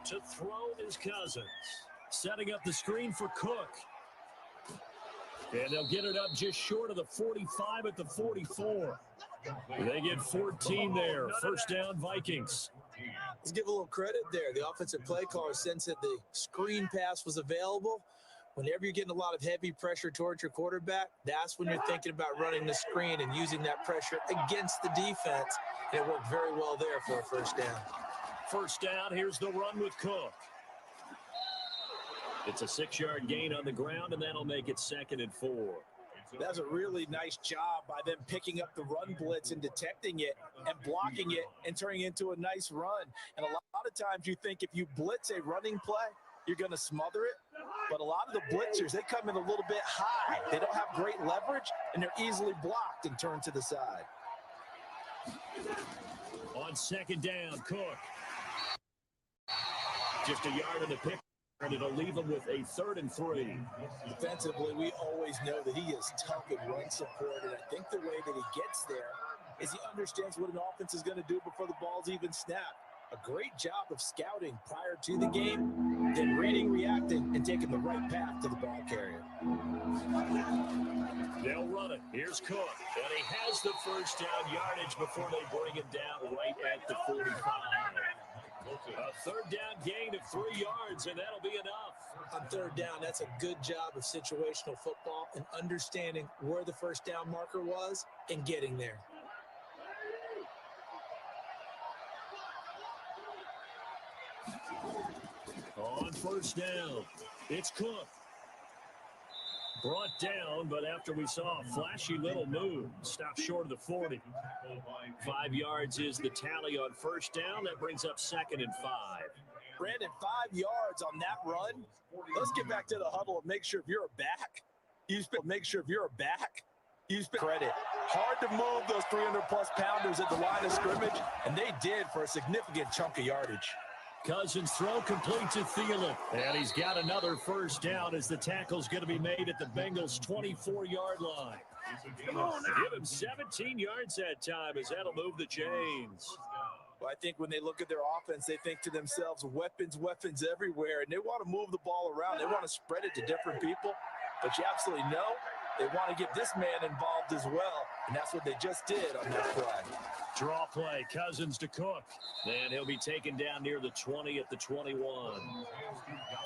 To throw is Cousins. Setting up the screen for Cook. And they'll get it up just short of the 45 at the 44. They get 14 there. First down, Vikings. Let's give a little credit there. The offensive play caller sensed that the screen pass was available. Whenever you're getting a lot of heavy pressure towards your quarterback, that's when you're thinking about running the screen and using that pressure against the defense. And it worked very well there for a first down. First down, here's the run with Cook. It's a 6-yard gain on the ground, and that'll make it 2nd and 4. That's a really nice job by them picking up the run blitz and detecting it and blocking it and turning it into a nice run. And a lot of times you think if you blitz a running play, you're going to smother it. But a lot of the blitzers, they come in a little bit high. They don't have great leverage, and they're easily blocked and turned to the side. On 2nd down, Cook. Just a yard in the pick, and it'll leave them with a 3rd and 3. Defensively, we always know that he is tough in run support, and I think the way that he gets there is he understands what an offense is going to do before the ball's even snapped. A great job of scouting prior to the game, then reading, reacting, and taking the right path to the ball carrier. They'll run it. Here's Cook, and he has the first down yardage before they bring him down right at the 45. A 3rd down gain of 3 yards, and that'll be enough. On 3rd down, that's a good job of situational football and understanding where the first down marker was and getting there. On first down, it's Cook. Brought down, but after we saw a flashy little move, stopped short of the 40. 5 yards is the tally on first down. That brings up 2nd and 5. Brandon, 5 yards on that run. Let's get back to the huddle and make sure if you're a back, you spend credit. Hard to move those 300-plus pounders at the line of scrimmage, and they did for a significant chunk of yardage. Cousins' throw complete to Thielen. And he's got another first down as the tackle's going to be made at the Bengals' 24-yard line. Come on now. Give him 17 yards that time as that'll move the chains. Well, I think when they look at their offense, they think to themselves, weapons everywhere, and they want to move the ball around. They want to spread it to different people. But you absolutely know they want to get this man involved as well, and that's what they just did on that play. Draw play, Cousins to Cook. And he'll be taken down near the 20 at the 21.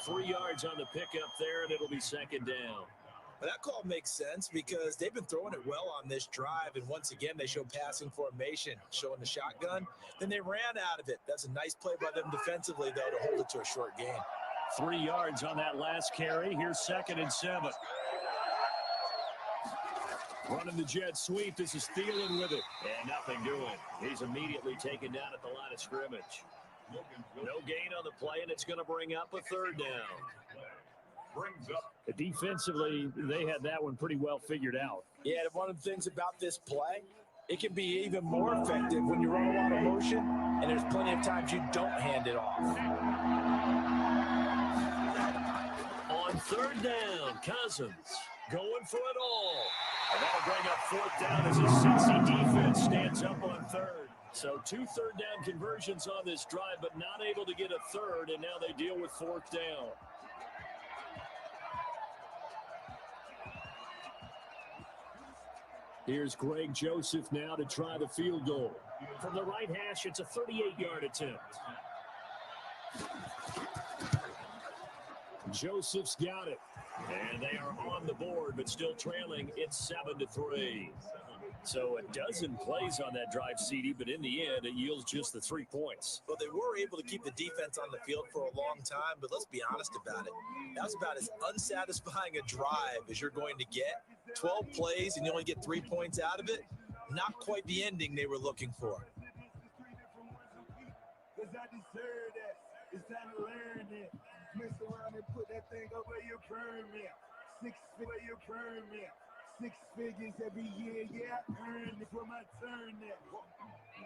3 yards on the pickup there, and it'll be 2nd down. Well, that call makes sense because they've been throwing it well on this drive, and once again, they show passing formation, showing the shotgun. Then they ran out of it. That's a nice play by them defensively, though, to hold it to a short gain. 3 yards on that last carry. Here's 2nd and 7. Running the jet sweep. This is Thielen with it. And nothing doing. He's immediately taken down at the line of scrimmage. No gain on the play, and it's going to bring up a 3rd down. Defensively, they had that one pretty well figured out. Yeah, one of the things about this play, it can be even more effective when you run a lot of motion, and there's plenty of times you don't hand it off. On 3rd down, Cousins going for it all. And that'll bring up 4th down as a Cincy defense stands up on 3rd. So 2 3rd down conversions on this drive, but not able to get a 3rd, and now they deal with 4th down. Here's Greg Joseph now to try the field goal. From the right hash, it's a 38-yard attempt. Joseph's got it. And they are on the board, but still trailing. It's 7-3. So a dozen plays on that drive, CD, but in the end, it yields just the 3 points. Well, they were able to keep the defense on the field for a long time, but let's be honest about it. That was about as unsatisfying a drive as you're going to get. 12 plays, and you only get 3 points out of it. Not quite the ending they were looking for. Because I deserve that. It's time to learn it. Mess around and put that thing up where your permit. 6 where your permit. 6 figures every year, yeah, I earned it for my turn now.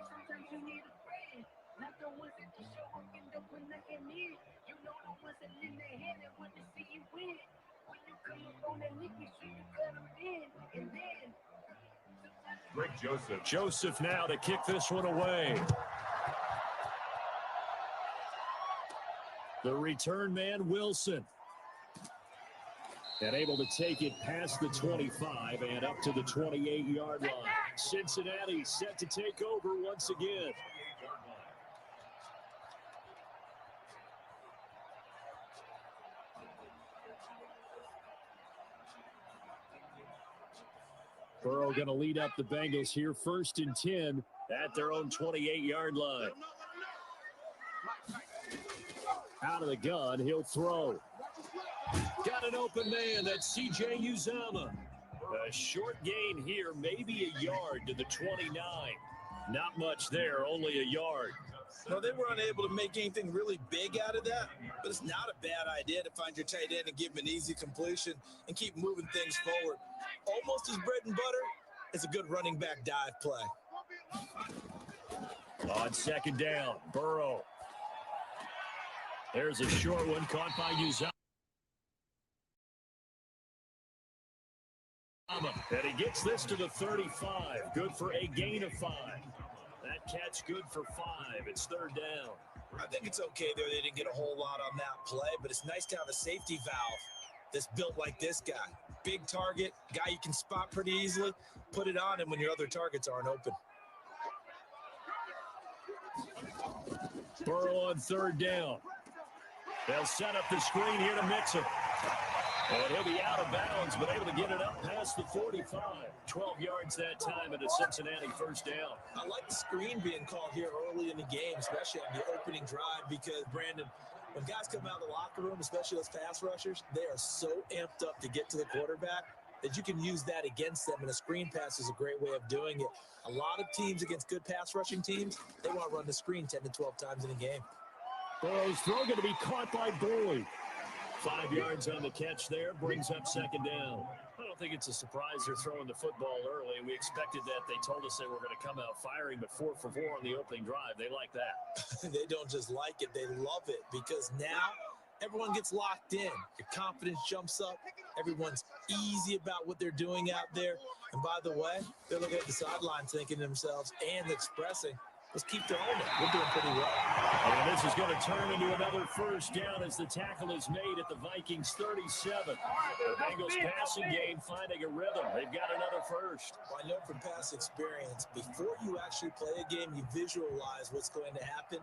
Sometimes you need a friend, not the ones that just show up and don't put nothing in. You know the ones that in their head and want to see you win. When you come up on that lick, make sure you cut them in, and then. Greg Joseph. Joseph now to kick this one away. The return man, Wilson. And able to take it past the 25 and up to the 28-yard line. Cincinnati set to take over once again. Burrow going to lead up the Bengals here, 1st and 10 at their own 28-yard line. Out of the gun, he'll throw. Got an open man, that's C.J. Uzomah. A short gain here, maybe a yard to the 29. Not much there, only a yard. No, they were unable to make anything really big out of that, but it's not a bad idea to find your tight end and give him an easy completion and keep moving things forward. Almost as bread and butter, it's a good running back dive play. On 2nd down, Burrow. There's a short one caught by Uzomah. And he gets this to the 35. Good for a gain of 5. That catch good for 5. It's 3rd down. I think it's okay there. They didn't get a whole lot on that play, but it's nice to have a safety valve that's built like this guy. Big target, guy you can spot pretty easily. Put it on him when your other targets aren't open. Burrow on 3rd down. They'll set up the screen here to mix him. And he'll be out of bounds, but able to get it up past the 45. 12 yards that time at a Cincinnati 1st down. I like the screen being called here early in the game, especially on the opening drive, because, Brandon, when guys come out of the locker room, especially those pass rushers, they are so amped up to get to the quarterback that you can use that against them, and a screen pass is a great way of doing it. A lot of teams against good pass rushing teams, they want to run the screen 10 to 12 times in a game. Burrow's throw going to be caught by Boyd. 5 yards on the catch there, brings up 2nd down. I don't think it's a surprise they're throwing the football early. We expected that. They told us they were going to come out firing, but 4 for 4 on the opening drive. They like that. They don't just like it, they love it, because now everyone gets locked in. Your confidence jumps up. Everyone's easy about what they're doing out there. And by the way, they're looking at the sideline thinking to themselves and expressing, let's keep throwing it. We're doing pretty well. And this is going to turn into another 1st down as the tackle is made at the Vikings 37. The Bengals passing game finding a rhythm. They've got another 1st. Well, I know from past experience, before you actually play a game, you visualize what's going to happen.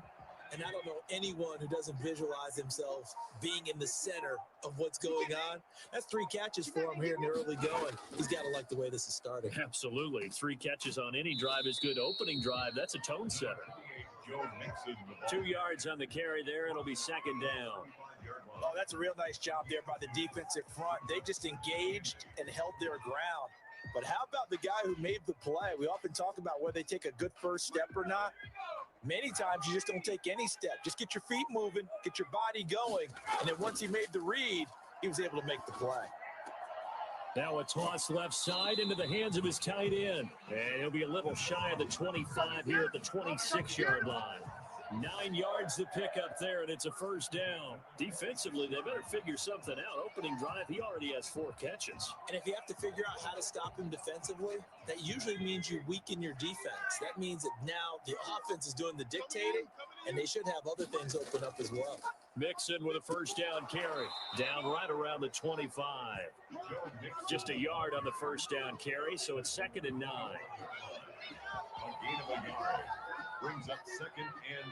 And I don't know anyone who doesn't visualize themselves being in the center of what's going on. That's 3 catches for him here in the early going. He's got to like the way this is starting. Absolutely. 3 catches on any drive is good. Opening drive, that's a tone setter. 2 yards on the carry there. It'll be 2nd down. Oh, that's a real nice job there by the defensive front. They just engaged and held their ground. But how about the guy who made the play? We often talk about whether they take a good first step or not. Many times you just don't take any step. Just get your feet moving, get your body going, and then once he made the read, he was able to make the play. Now a toss left side into the hands of his tight end. And he'll be a little shy of the 25 here at the 26-yard line. 9 yards to pick up there, and it's a 1st down. Defensively, they better figure something out. Opening drive, he already has 4 catches. And if you have to figure out how to stop him defensively, that usually means you weaken your defense. That means that now the offense is doing the dictating, and they should have other things open up as well. Mixon with a 1st down carry. Down right around the 25. Just a yard on the 1st down carry, so it's 2nd and 9. A gain of a yard brings up 2nd and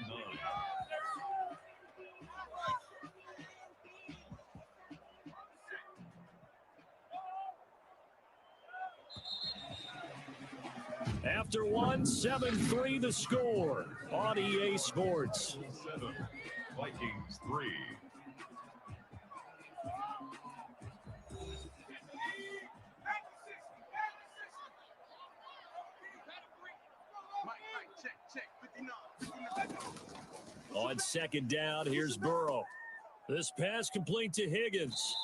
9. After 1, 7-3 the score on EA Sports. 7, Vikings 3. On 2nd down, here's Burrow. This pass complete to Higgins.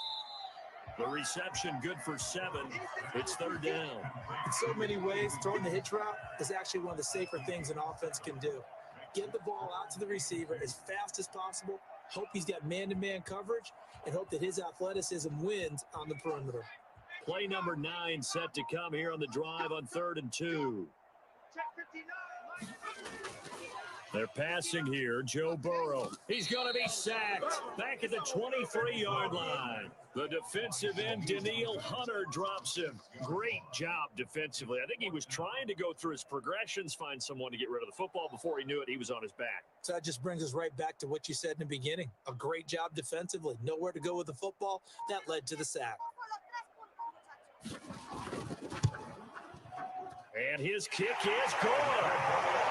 The reception good for 7. It's 3rd down. In so many ways, throwing the hitch route is actually one of the safer things an offense can do. Get the ball out to the receiver as fast as possible, hope he's got man-to-man coverage, and hope that his athleticism wins on the perimeter. Play number 9 set to come here on the drive on 3rd and 2. They're passing here. Joe Burrow. He's going to be sacked. Back at the 23-yard line. The defensive end, Danielle Hunter, drops him. Great job defensively. I think he was trying to go through his progressions, find someone to get rid of the football. Before he knew it, he was on his back. So that just brings us right back to what you said in the beginning. A great job defensively. Nowhere to go with the football. That led to the sack. And his kick is good.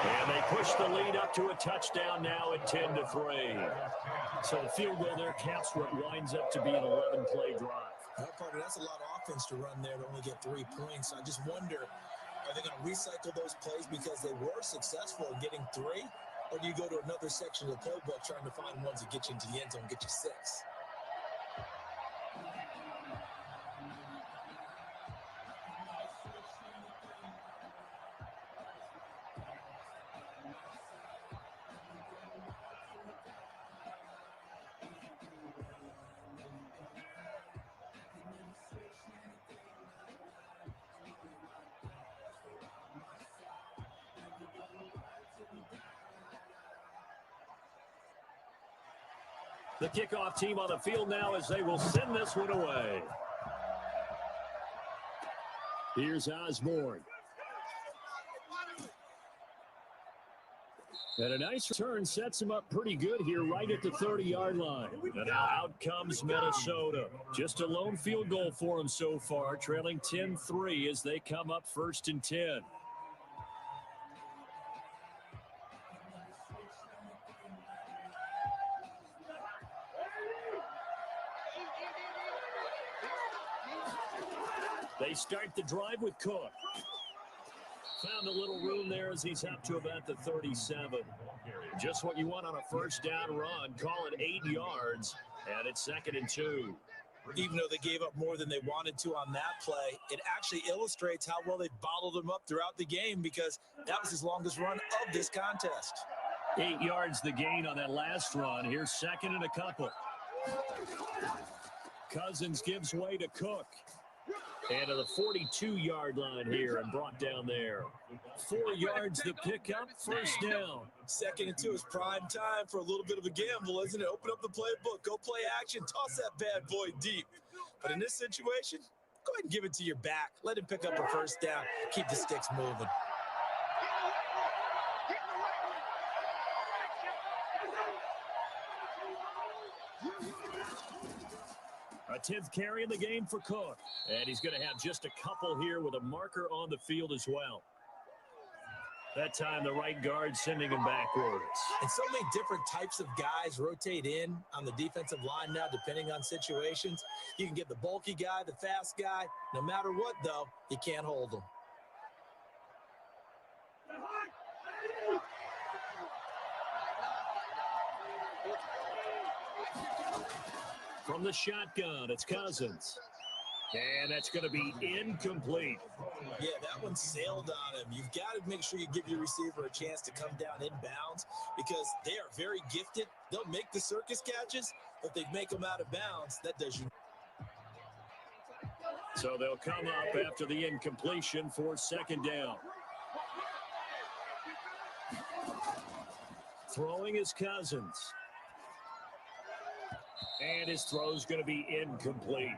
And they push the lead up to a touchdown now at 10-3. So the field goal there caps what winds up to be an 11-play drive. That part, that's a lot of offense to run there to only get 3 points. I just wonder, are they going to recycle those plays because they were successful in getting 3? Or do you go to another section of the playbook trying to find ones that get you into the end zone and get you 6? The kickoff team on the field now as they will send this one away. Here's Osborne. And a nice return sets him up pretty good here right at the 30-yard line. And now out comes Minnesota. Just a lone field goal for them so far, trailing 10-3 as they come up 1st and 10. They start the drive with Cook. Found a little room there as he's up to about the 37. Just what you want on a first down run. Call it 8 yards, and it's 2nd and 2. Even though they gave up more than they wanted to on that play, it actually illustrates how well they bottled him up throughout the game because that was his longest run of this contest. 8 yards the gain on that last run. Here's 2nd and a couple. Cousins gives way to Cook. And to the 42-yard line here and brought down there. 4 yards to pick up, 1st down. 2nd and 2 is prime time for a little bit of a gamble, isn't it? Open up the playbook, go play action, toss that bad boy deep. But in this situation, go ahead and give it to your back. Let him pick up a 1st down. Keep the sticks moving. A 10th carry in the game for Cook. And he's going to have just a couple here with a marker on the field as well. That time the right guard sending him backwards. And so many different types of guys rotate in on the defensive line now depending on situations. You can get the bulky guy, the fast guy. No matter what, though, you can't hold them. From the shotgun, it's Cousins. And that's going to be incomplete. Yeah, that one sailed on him. You've got to make sure you give your receiver a chance to come down inbounds because they are very gifted. They'll make the circus catches, but they make them out of bounds. That does you. So they'll come up after the incompletion for 2nd down. Throwing is Cousins. And his throw is going to be incomplete.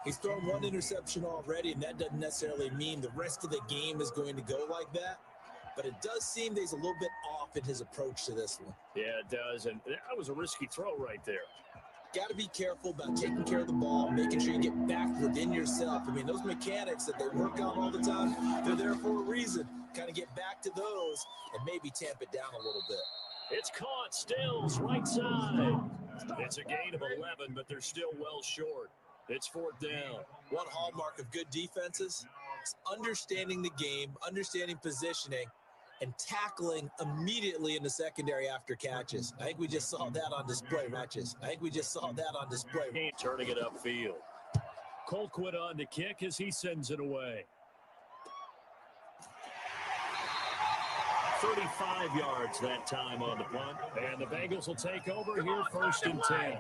He's thrown 1 interception already, and that doesn't necessarily mean the rest of the game is going to go like that. But it does seem that he's a little bit off in his approach to this one. Yeah, it does. And that was a risky throw right there. Got to be careful about taking care of the ball, making sure you get back within yourself. I mean, those mechanics that they work on all the time, they're there for a reason. Kind of get back to those and maybe tamp it down a little bit. It's caught. Stills, right side. It's a gain of 11, but they're still well short. It's 4th down. One hallmark of good defenses is understanding the game, understanding positioning, and tackling immediately in the secondary after catches. I think we just saw that on display, Ratches. I think we just saw that on display. Turning it upfield. Colquitt on the kick as he sends it away. 35 yards that time on the punt. And the Bengals will take over here 1st and 10.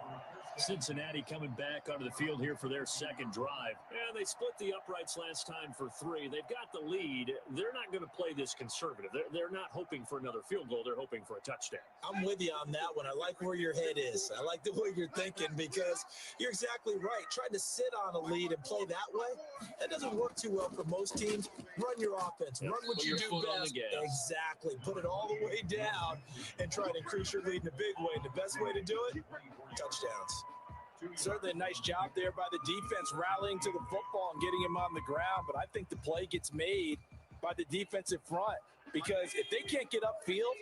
Cincinnati coming back onto the field here for their second drive. And they split the uprights last time for 3. They've got the lead. They're not going to play this conservative. They're not hoping for another field goal. They're hoping for a touchdown. I'm with you on that one. I like where your head is. I like the way you're thinking because you're exactly right. Trying to sit on a lead and play that way, that doesn't work too well for most teams. Run your offense. Run what you do best. Exactly. Put it all the way down and try to increase your lead in a big way. And the best way to do it, touchdowns. Certainly a nice job there by the defense rallying to the football and getting him on the ground. But I think the play gets made by the defensive front because if they can't get upfield,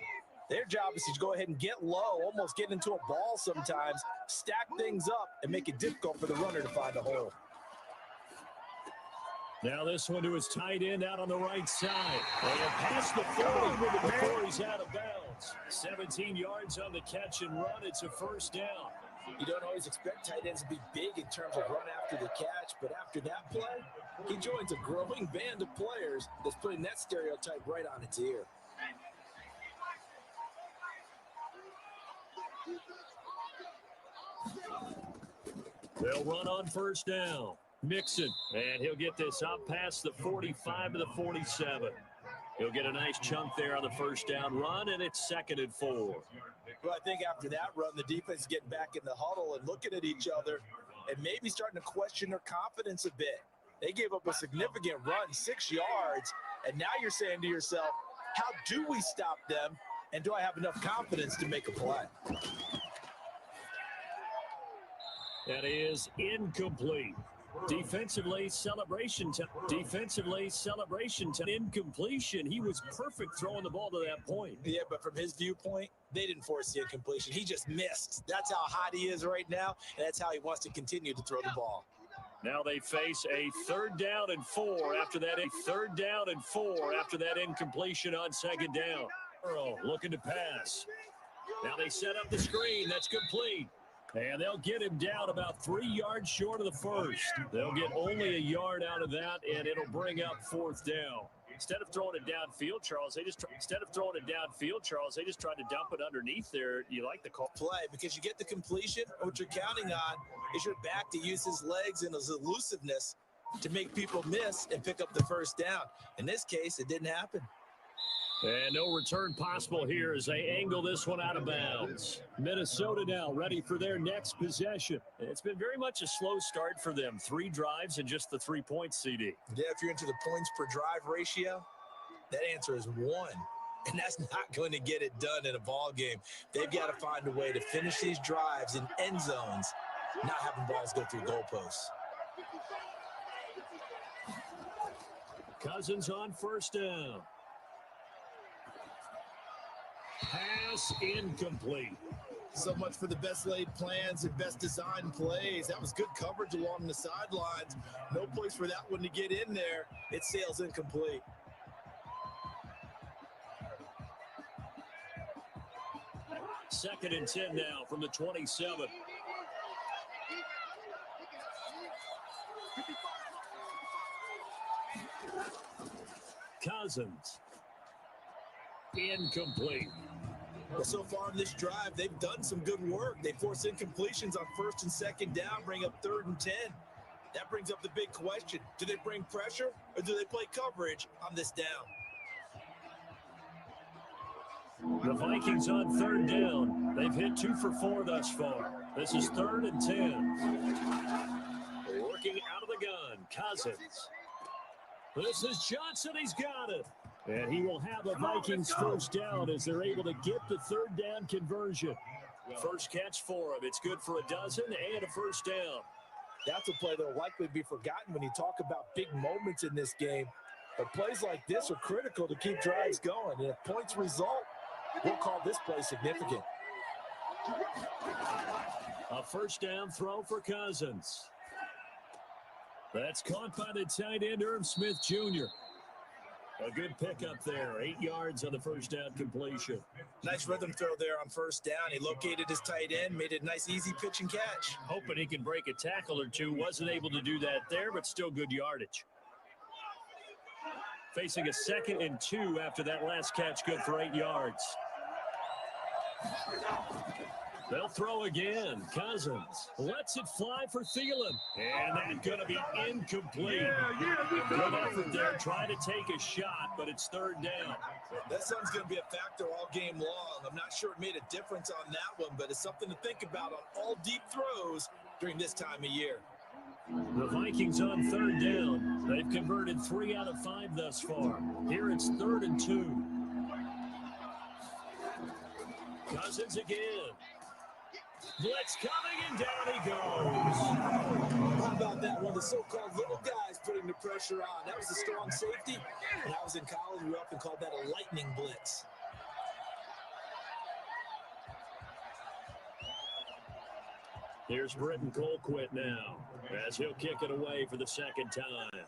their job is to go ahead and get low, almost get into a ball sometimes, stack things up, and make it difficult for the runner to find a hole. Now this one to his tight end out on the right side. And past the 40 before he's out of bounds. 17 yards on the catch and run. It's a first down. You don't always expect tight ends to be big in terms of run after the catch, but after that play, he joins a growing band of players that's putting that stereotype right on its ear. They'll run on first down. Mixon, and he'll get this up past the 45 to the 47. He'll get a nice chunk there on the first down run, and it's 2nd and 4. Well, I think after that run, the defense is getting back in the huddle and looking at each other and maybe starting to question their confidence a bit. They gave up a significant run, 6 yards, and now you're saying to yourself, how do we stop them, and do I have enough confidence to make a play? That is incomplete. Defensively, celebration time. Incompletion. He was perfect throwing the ball to that point. Yeah, but from his viewpoint, they didn't force the incompletion. He just missed. That's how hot he is right now, and that's how he wants to continue to throw the ball. Now they face a 3rd down and 4 after that. After that incompletion on 2nd down. Earl looking to pass. Now they set up the screen. That's complete. And they'll get him down about 3 yards short of the first. They'll get only a yard out of that, and it'll bring up 4th down. Instead of throwing it downfield, Charles, they just tried to dump it underneath there. You like the call play because you get the completion. What you're counting on is your back to use his legs and his elusiveness to make people miss and pick up the first down. In this case, it didn't happen. And no return possible here as they angle this one out of bounds. Minnesota now ready for their next possession. It's been very much a slow start for them. 3 drives and just the 3 points, CD. Yeah, if you're into the points per drive ratio, that answer is 1. And that's not going to get it done in a ball game. They've got to find a way to finish these drives in end zones, not having balls go through goalposts. Cousins on first down. Pass incomplete. So much for the best laid plans and best designed plays. That was good coverage along the sidelines. No place for that one to get in there. It sails incomplete. Second and 10 now from the 27. Cousins. Incomplete. Well, so far in this drive, they've done some good work. They force incompletions on 1st and 2nd down, bring up 3rd and 10. That brings up the big question. Do they bring pressure or do they play coverage on this down? The Vikings on 3rd down. They've hit 2 for 4 thus far. This is 3rd and 10. Working out of the gun, Cousins. This is Johnson. He's got it. And he will have a Vikings first down as they're able to get the 3rd down conversion. First catch for him. It's good for a dozen and a first down. That's a play that will likely be forgotten when you talk about big moments in this game. But plays like this are critical to keep drives going. And if points result, we'll call this play significant. A first down throw for Cousins. That's caught by the tight end, Irv Smith Jr. A good pickup there. 8 yards on the first down completion. Nice rhythm throw there on first down. He located his tight end, made it a nice, easy pitch and catch. Hoping he can break a tackle or two. Wasn't able to do that there, but still good yardage. Facing a 2nd and 2 after that last catch, good for 8 yards. They'll throw again. Cousins lets it fly for Thielen. And that's going to be incomplete. Good effort there trying to take a shot, but it's third down. That sun's going to be a factor all game long. I'm not sure it made a difference on that one, but it's something to think about on all deep throws during this time of year. The Vikings on third down. They've converted 3 out of 5 thus far. Here it's 3rd and 2. Cousins again. Blitz coming, and down he goes. How about that? One of the so-called little guys putting the pressure on. That was a strong safety. When I was in college, we often called that a lightning blitz. Here's Britton Colquitt now, as he'll kick it away for the second time.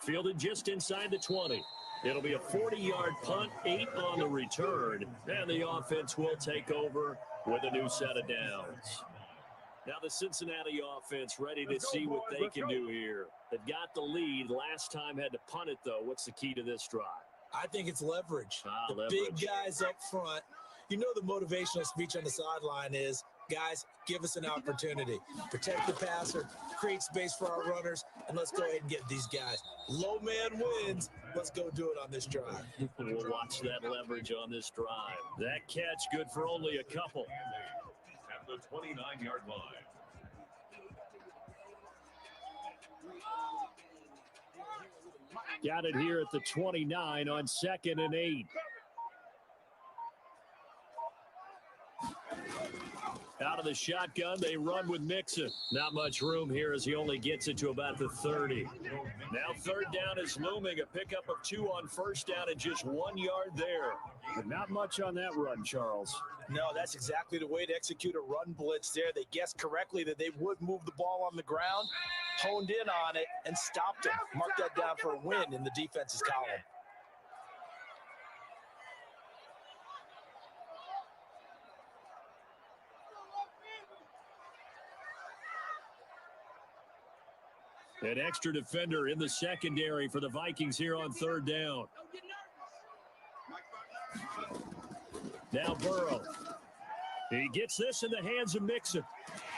Fielded just inside the 20. It'll be a 40-yard punt, 8 on the return, and the offense will take over with a new set of downs. Now the Cincinnati offense ready to see what they can do here. They've got the lead. Last time had to punt it, though. What's the key to this drive? I think it's leverage. Leverage. Big guys up front. You know the motivational speech on the sideline is, guys, give us an opportunity. Protect the passer, create space for our runners, and let's go ahead and get these guys. Low man wins. Let's go do it on this drive. We'll watch that leverage on this drive. That catch good for only a couple. At the 29-yard line. Got it here at the 29 on 2nd and 8. Out of the shotgun, they run with Mixon. Not much room here as he only gets it to about the 30. Now 3rd down is looming. A pickup of 2 on 1st down and just 1 yard there. But not much on that run, Charles. No, that's exactly the way to execute a run blitz there. They guessed correctly that they would move the ball on the ground, honed in on it, and stopped him. Mark that down for a win in the defense's column. An extra defender in the secondary for the Vikings here on 3rd down. Now Burrow. He gets this in the hands of Mixon.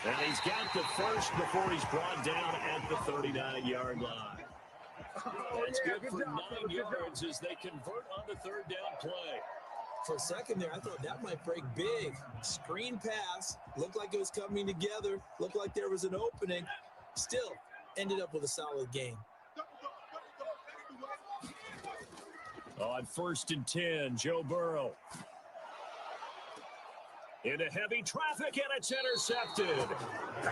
And he's got the first before he's brought down at the 39-yard line. That's good for 9 yards as they convert on the 3rd down play. For a second there, I thought that might break big. Screen pass. Looked like it was coming together. Looked like there was an opening. Still ended up with a solid game. On 1st and 10, Joe Burrow. Into heavy traffic, and it's intercepted.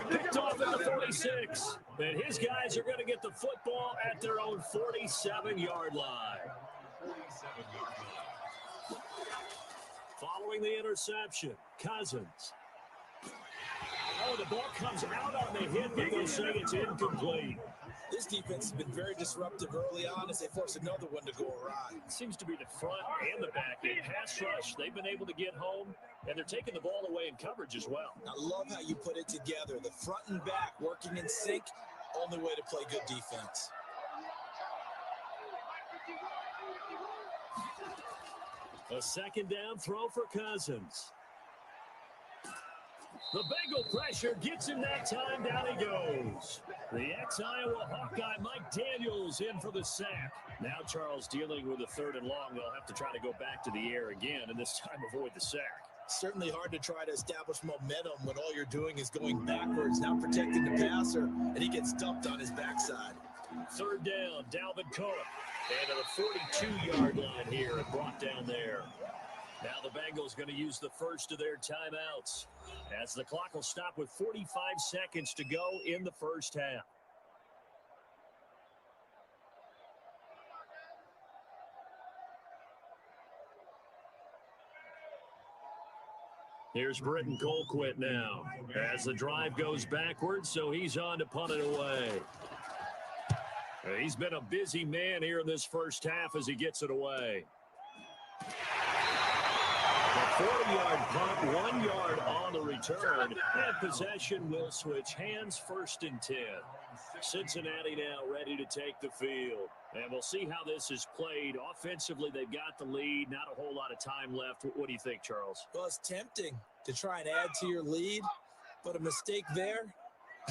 Picked off at the 46. And his guys are going to get the football at their own 47-yard line. Following the interception, Cousins. Oh, the ball comes out on the hit, but they'll say it's incomplete. This defense has been very disruptive early on as they force another one to go awry. It seems to be the front and the back. In pass rush, they've been able to get home, and they're taking the ball away in coverage as well. I love how you put it together. The front and back working in sync, only way to play good defense. A 2nd down throw for Cousins. The Bengal pressure gets him that time. Down he goes. The ex-Iowa Hawkeye Mike Daniels in for the sack. Now Charles dealing with a 3rd and long. They'll have to try to go back to the air again, and this time avoid the sack. Certainly hard to try to establish momentum when all you're doing is going backwards, not protecting the passer, and he gets dumped on his backside. 3rd down, Dalvin Cook. And at the 42-yard line here and brought down there. Now the Bengals going to use the first of their timeouts as the clock will stop with 45 seconds to go in the first half. Here's Britton Colquitt now as the drive goes backwards, so he's on to punt it away. He's been a busy man here in this first half as he gets it away. The 40-yard punt, 1 yard on the return, and possession will switch hands, 1st and 10. Cincinnati now ready to take the field. And we'll see how this is played. Offensively, they've got the lead. Not a whole lot of time left. What do you think, Charles? Well, it's tempting to try and add to your lead, but a mistake there,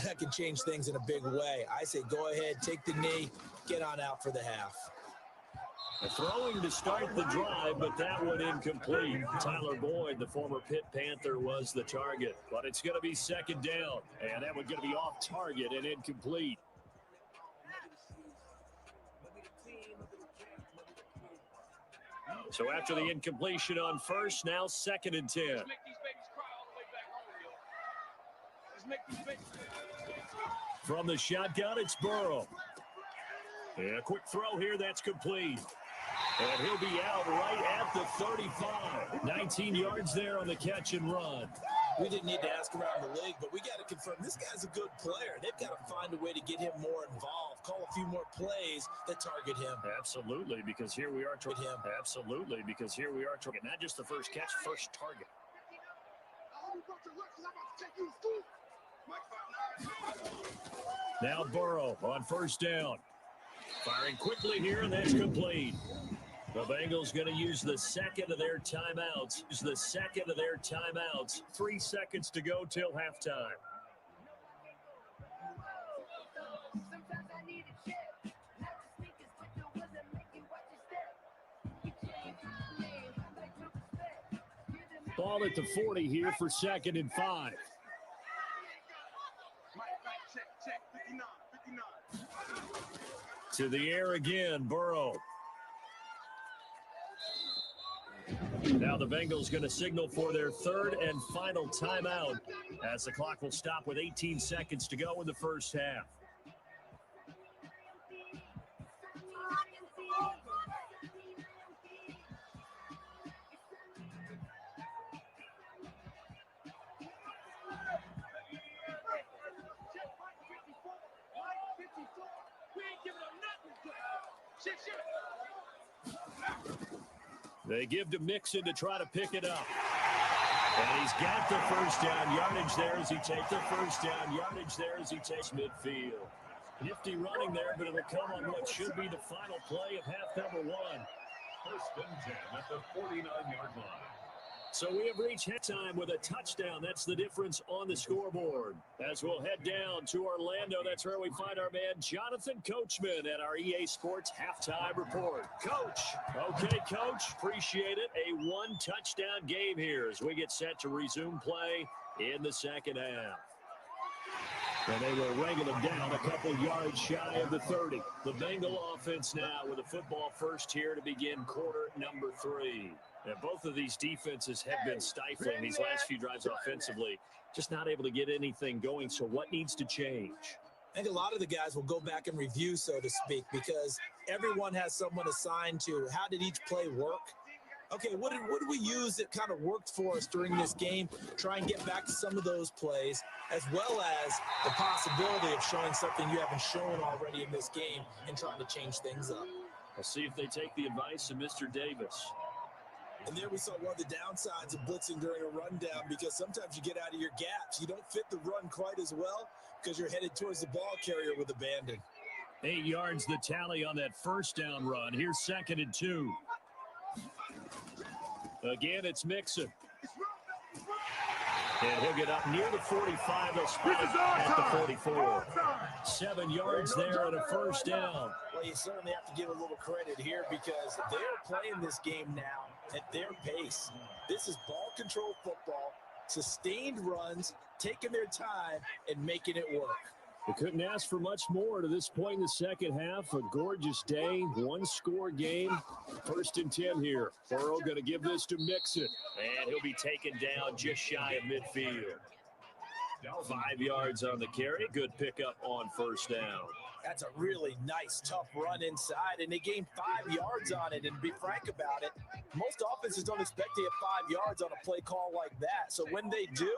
that can change things in a big way. I say go ahead, take the knee, get on out for the half. Throwing to start the drive, but that one incomplete. Tyler Boyd, the former Pitt Panther, was the target. But it's going to be 2nd down, and that one's going to be off target and incomplete. So after the incompletion on 1st, now 2nd and 10. From the shotgun, it's Burrow. And a quick throw here, that's complete. And he'll be out right at the 35. 19 yards there on the catch and run. We didn't need to ask around the league, but we got to confirm this guy's a good player. They've got to find a way to get him more involved, call a few more plays that target him. Absolutely, because here we are targeting him. Absolutely, because here we are targeting not just the first catch, first target. Now Burrow on 1st down. Firing quickly here, and that's complete. The Bengals going to use the 2nd of their timeouts. 3 seconds to go till halftime. Ball at the 40 here for 2nd and 5. To the air again, Burrow. Now the Bengals going to signal for their 3rd and final timeout as the clock will stop with 18 seconds to go in the first half. They give to Mixon to try to pick it up. And he's got the 1st down yardage there as he takes the 1st down yardage there as he takes midfield. Nifty running there, but it'll come on what should be the final play of half number 1. 1st and 10 at the 49-yard line. So we have reached halftime with a touchdown. That's the difference on the scoreboard. As we'll head down to Orlando, that's where we find our man Jonathan Coachman at our EA Sports Halftime Report. Coach. Okay, Coach. Appreciate it. A 1-touchdown game here as we get set to resume play in the 2nd half. And they will wrangle them down a couple yards shy of the 30. The Bengal offense now with a football first here to begin quarter number 3. And both of these defenses have been stifling these last few drives offensively. Just not able to get anything going. So what needs to change? I think a lot of the guys will go back and review, so to speak, because everyone has someone assigned to how did each play work. Okay, what did we use that kind of worked for us during this game? Try and get back to some of those plays, as well as the possibility of showing something you haven't shown already in this game and trying to change things up. We'll see if they take the advice of Mr. Davis. And there we saw one of the downsides of blitzing during a rundown, because sometimes you get out of your gaps. You don't fit the run quite as well because you're headed towards the ball carrier with abandon. 8 yards the tally on that 1st down run. Here's 2nd and 2. Again, it's Mixon. And he'll get up near the 45. They'll spot it at the 44. 7 yards there and a 1st down. Well, you certainly have to give a little credit here because they're playing this game now at their pace. This is ball control football, sustained runs, taking their time, and making it work. They couldn't ask for much more to this point in the 2nd half. A gorgeous day, 1-score game. 1st and 10 here. Burrow going to give this to Mixon. And he'll be taken down just shy of midfield. 5 yards on the carry. Good pickup on 1st down. That's a really nice, tough run inside, and they gained 5 yards on it. And to be frank about it, most offenses don't expect to get 5 yards on a play call like that. So when they do,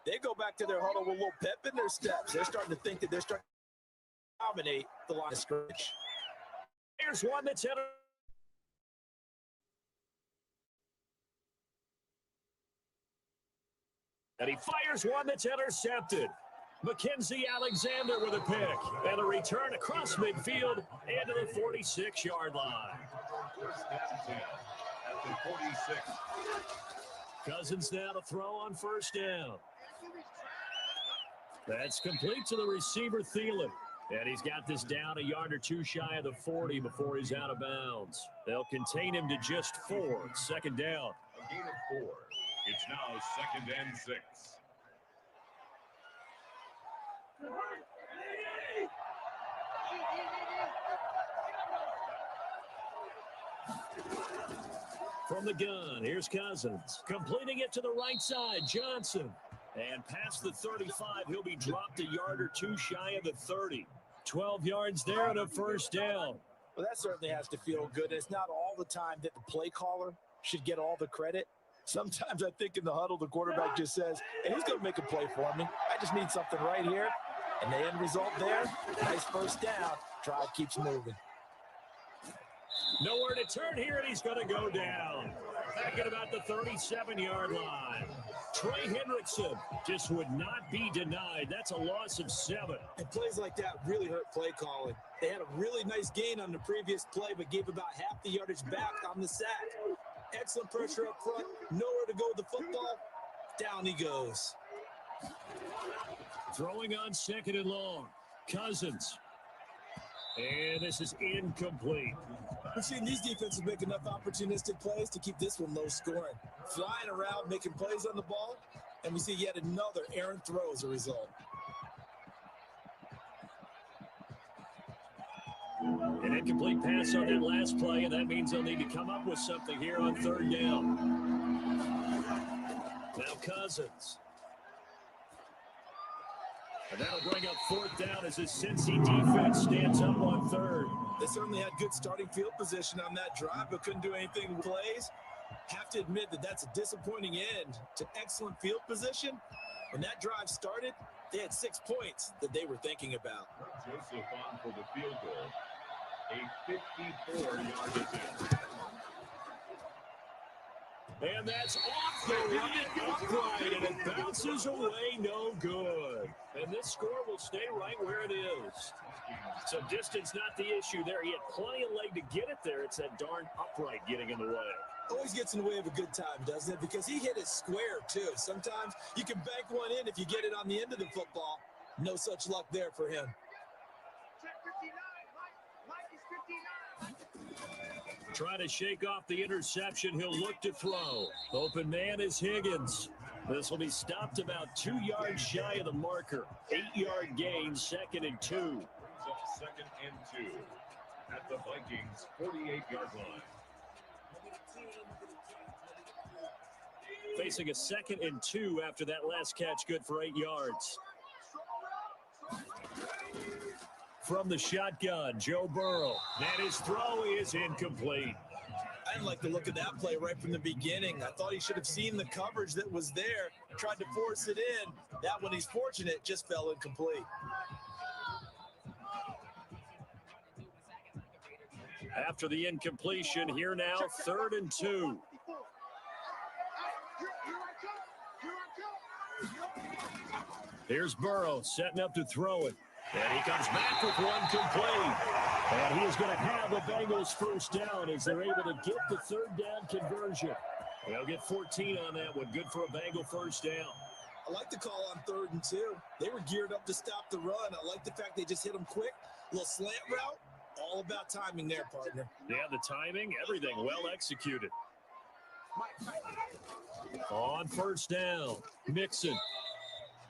they go back to their huddle with a little pep in their steps. They're starting to think that they're starting to dominate the line of scrimmage. Here's one that's headed. And he fires one that's intercepted. Mackenzie Alexander with a pick. And a return across midfield and to the 46-yard line. First and 10 at the 46. Cousins now to throw on first down. That's complete to the receiver, Thielen. And he's got this down a yard or two shy of the 40 before he's out of bounds. They'll contain him to just 4. Second down. A gain of 4. It's now 2nd and 6. From the gun, here's Cousins. Completing it to the right side, Johnson. And past the 35, he'll be dropped a yard or two shy of the 30. 12 yards there and a first down. Well, that certainly has to feel good. It's not all the time that the play caller should get all the credit. Sometimes I think in the huddle, the quarterback just says, hey, who's going to make a play for me? I just need something right here. And the end result there, nice first down. Drive keeps moving. Nowhere to turn here, and he's going to go down. Back at about the 37-yard line. Trey Hendrickson just would not be denied. That's a loss of 7. And plays like that really hurt play calling. They had a really nice gain on the previous play, but gave about half the yardage back on the sack. Excellent pressure up front. Nowhere to go with the football. Down he goes. Throwing on second and long. Cousins. And this is incomplete. We've seen these defenses make enough opportunistic plays to keep this one low scoring. Flying around, making plays on the ball, and we see yet another errant throw as a result. An incomplete pass on that last play, and that means they'll need to come up with something here on third down. Now Cousins. And that'll bring up fourth down as his Cincy defense stands up on third. They certainly had good starting field position on that drive, but couldn't do anything with plays. Have to admit that that's a disappointing end to excellent field position. When that drive started, they had 6 points that they were thinking about. Joseph on for the field goal. A 54-yard attempt. And that's off the right upright, and it bounces away no good. And this score will stay right where it is. So distance not the issue there. He had plenty of leg to get it there. It's that darn upright getting in the way. Always gets in the way of a good time, doesn't it? Because he hit it square, too. Sometimes you can bank one in if you get it on the end of the football. No such luck there for him. Trying to shake off the interception. He'll look to throw. Open man is Higgins. This will be stopped about 2 yards shy of the marker. 8-yard gain, 2nd and 2. Brings up 2nd and 2 at the Vikings' 48-yard line. Facing a 2nd and 2 after that last catch, good for 8 yards. From the shotgun, Joe Burrow. And his throw is incomplete. I didn't like the look of that play right from the beginning. I thought he should have seen the coverage that was there, tried to force it in. That one, he's fortunate, just fell incomplete. After the incompletion, here now, 3rd and 2. Here's Burrow setting up to throw it. And he comes back with one complete. And he is going to have the Bengals first down as they're able to get the 3rd down conversion. They'll get 14 on that one. Good for a Bengal first down. I like the call on 3rd and 2. They were geared up to stop the run. I like the fact they just hit him quick. A little slant route. All about timing there, partner. Yeah, the timing, everything well executed. On first down, Mixon.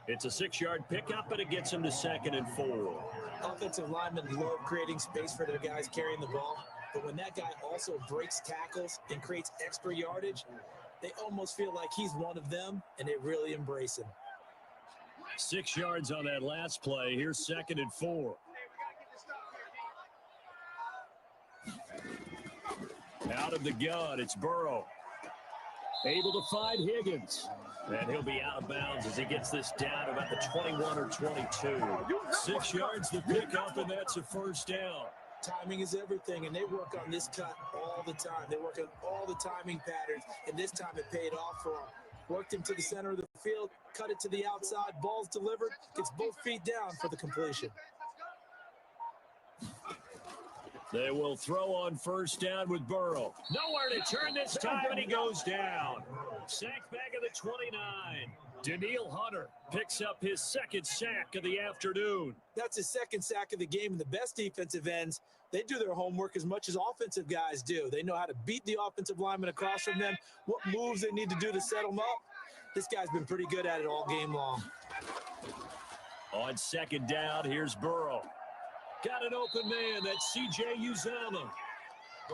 It's a 6-yard pickup, but it gets him to 2nd and 4. Offensive linemen love creating space for their guys carrying the ball. But when that guy also breaks tackles and creates extra yardage, they almost feel like he's one of them, and they really embrace him. 6 yards on that last play. Here's 2nd and 4. Out of the gun, it's Burrow. Able to find Higgins. And he'll be out of bounds as he gets this down about the 21 or 22. 6 yards to pick up, and that's a first down. Timing is everything, and they work on this cut all the time. They work on all the timing patterns, and this time it paid off for them. Worked him to the center of the field, cut it to the outside, ball's delivered, gets both feet down for the completion. They will throw on first down with Burrow. Nowhere to turn this time, and he goes down. Sack back at the 29. Daniil Hunter picks up his second sack of the afternoon. That's his second sack of the game, and the best defensive ends, they do their homework as much as offensive guys do. They know how to beat the offensive lineman across from them, what moves they need to do to set them up. This guy's been pretty good at it all game long. On second down, here's Burrow. Got an open man. That's C.J. Uzomah.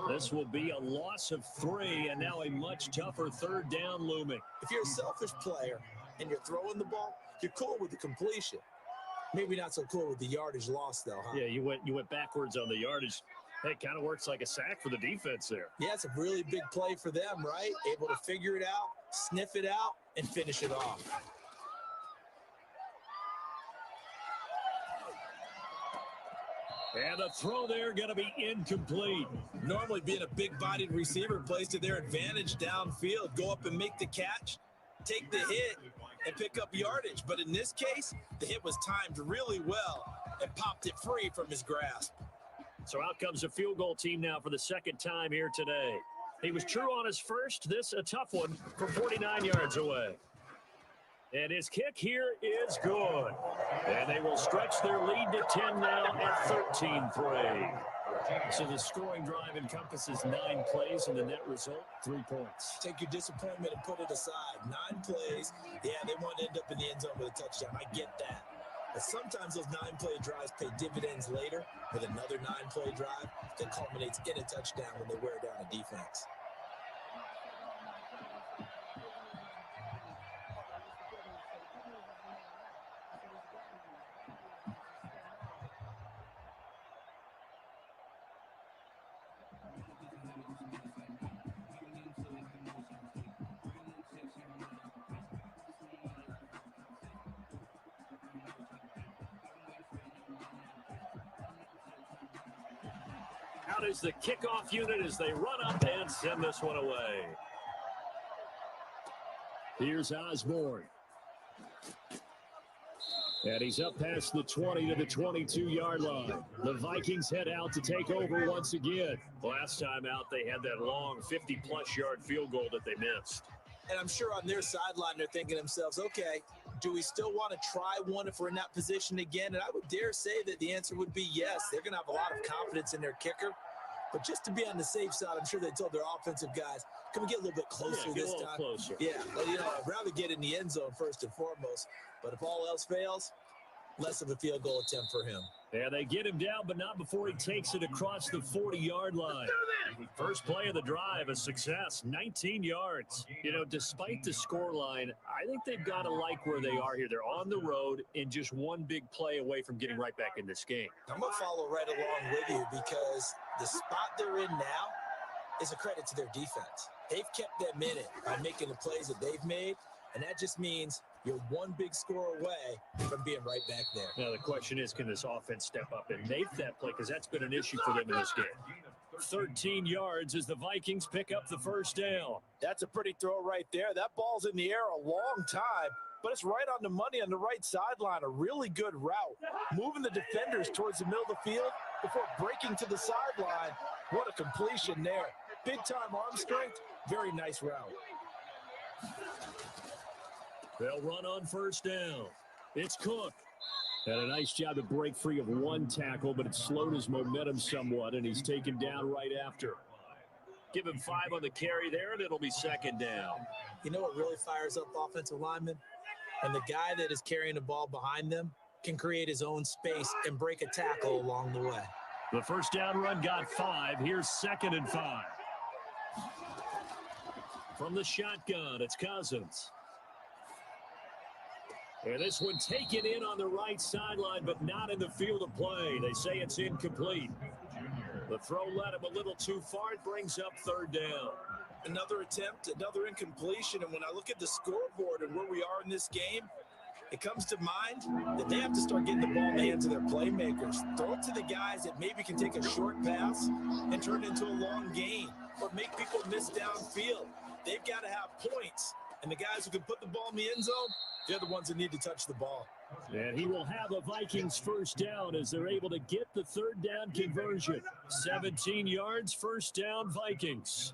This will be a loss of 3, and now a much tougher third down looming. If you're a selfish player and you're throwing the ball, you're cool with the completion. Maybe not so cool with the yardage loss, though, huh? Yeah, you went backwards on the yardage. Hey, it kind of works like a sack for the defense there. Yeah, it's a really big play for them, right? Able to figure it out, sniff it out, and finish it off. And the throw there going to be incomplete. Normally being a big-bodied receiver plays to their advantage downfield. Go up and make the catch, take the hit, and pick up yardage. But in this case, the hit was timed really well and popped it free from his grasp. So out comes a field goal team now for the second time here today. He was true on his first. This a tough one from 49 yards away. And his kick here is good. And they will stretch their lead to 10 now at 13-3. So the scoring drive encompasses 9 plays, and the net result, 3 points. Take your disappointment and put it aside. 9 plays. Yeah, they want to end up in the end zone with a touchdown. I get that. But sometimes those 9-play drives pay dividends later with another 9-play drive that culminates in a touchdown when they wear down a defense. Out is the kickoff unit as they run up and send this one away. Here's Osborne. And he's up past the 20 to the 22-yard line. The Vikings head out to take over once again. Last time out, they had that long 50-plus yard field goal that they missed. And I'm sure on their sideline, they're thinking to themselves, okay, do we still want to try one if we're in that position again? And I would dare say that the answer would be yes. They're going to have a lot of confidence in their kicker. But just to be on the safe side, I'm sure they told their offensive guys, can we get a little bit closer this time? Closer. Yeah, but, I'd rather get in the end zone first and foremost. But if all else fails, less of a field goal attempt for him. Yeah, they get him down, but not before he takes it across the 40-yard line. First play of the drive, a success, 19 yards. Despite the scoreline, I think they've got to like where they are here. They're on the road and just one big play away from getting right back in this game. I'm going to follow right along with you because the spot they're in now is a credit to their defense. They've kept them in it by making the plays that they've made, and that just means you're one big score away from being right back there. Now, the question is, can this offense step up and make that play? Because that's been an issue for them in this game. 13 yards as the Vikings pick up the first down. That's a pretty throw right there. That ball's in the air a long time, but it's right on the money on the right sideline. A really good route. Moving the defenders towards the middle of the field before breaking to the sideline. What a completion there. Big-time arm strength. Very nice route. They'll run on first down. It's Cook. And a nice job to break free of one tackle, but it slowed his momentum somewhat, and he's taken down right after. Give him 5 on the carry there, and it'll be second down. You know what really fires up offensive linemen? And the guy that is carrying the ball behind them can create his own space and break a tackle along the way. The first down run got 5. Here's 2nd and 5. From the shotgun, it's Cousins. And this one taken in on the right sideline, but not in the field of play. They say it's incomplete. The throw led him a little too far. It brings up 3rd down. Another attempt, another incompletion. And when I look at the scoreboard and where we are in this game, it comes to mind that they have to start getting the ball in the hands of their playmakers. Throw it to the guys that maybe can take a short pass and turn it into a long gain or make people miss downfield. They've got to have points And the guys who can put the ball in the end zone, they're the ones that need to touch the ball. And he will have a Vikings first down as they're able to get the third down conversion. 17 yards, first down, Vikings.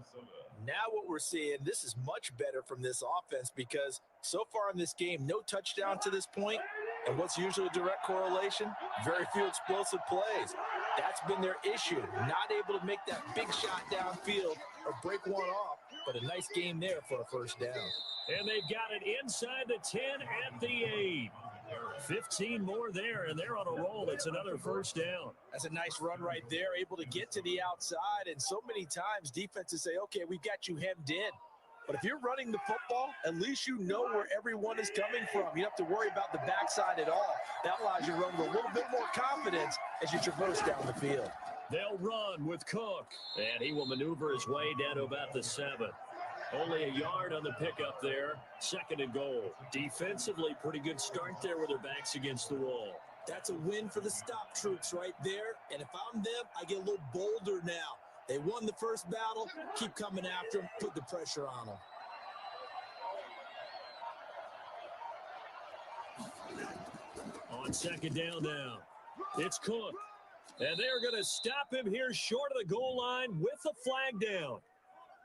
Now what we're seeing, this is much better from this offense because so far in this game, no touchdown to this point. And what's usually a direct correlation? Very few explosive plays. That's been their issue. Not able to make that big shot downfield or break one off, but a nice game there for a first down. And they've got it inside the 10 at the 8. 15 more there, and they're on a roll. It's another first down. That's a nice run right there, able to get to the outside. And so many times defenses say, okay, we've got you hemmed in. But if you're running the football, at least you know where everyone is coming from. You don't have to worry about the backside at all. That allows you to run with a little bit more confidence as you traverse down the field. They'll run with Cook, and he will maneuver his way down to about the 7. Only a yard on the pickup there. 2nd and goal. Defensively, pretty good start there with their backs against the wall. That's a win for the stop troops right there. And if I'm them, I get a little bolder now. They won the first battle. Keep coming after them. Put the pressure on them. On 2nd down now, it's Cook. And they're going to stop him here short of the goal line with a flag down.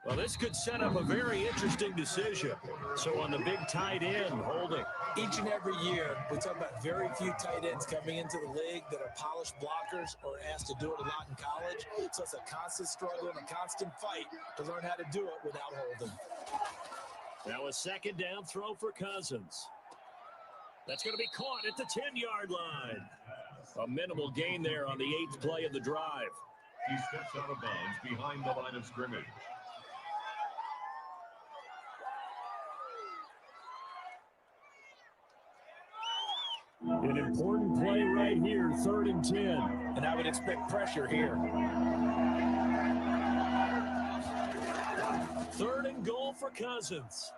Well, this could set up a very interesting decision. So on the big tight end, holding. Each and every year, we talk about very few tight ends coming into the league that are polished blockers or asked to do it a lot in college. So it's a constant struggle and a constant fight to learn how to do it without holding. Now a 2nd down throw for Cousins. That's going to be caught at the 10-yard line. A minimal gain there on the 8th play of the drive. He steps out of bounds behind the line of scrimmage. An important play right here, 3rd and 10. And I would expect pressure here. 3rd and goal for Cousins.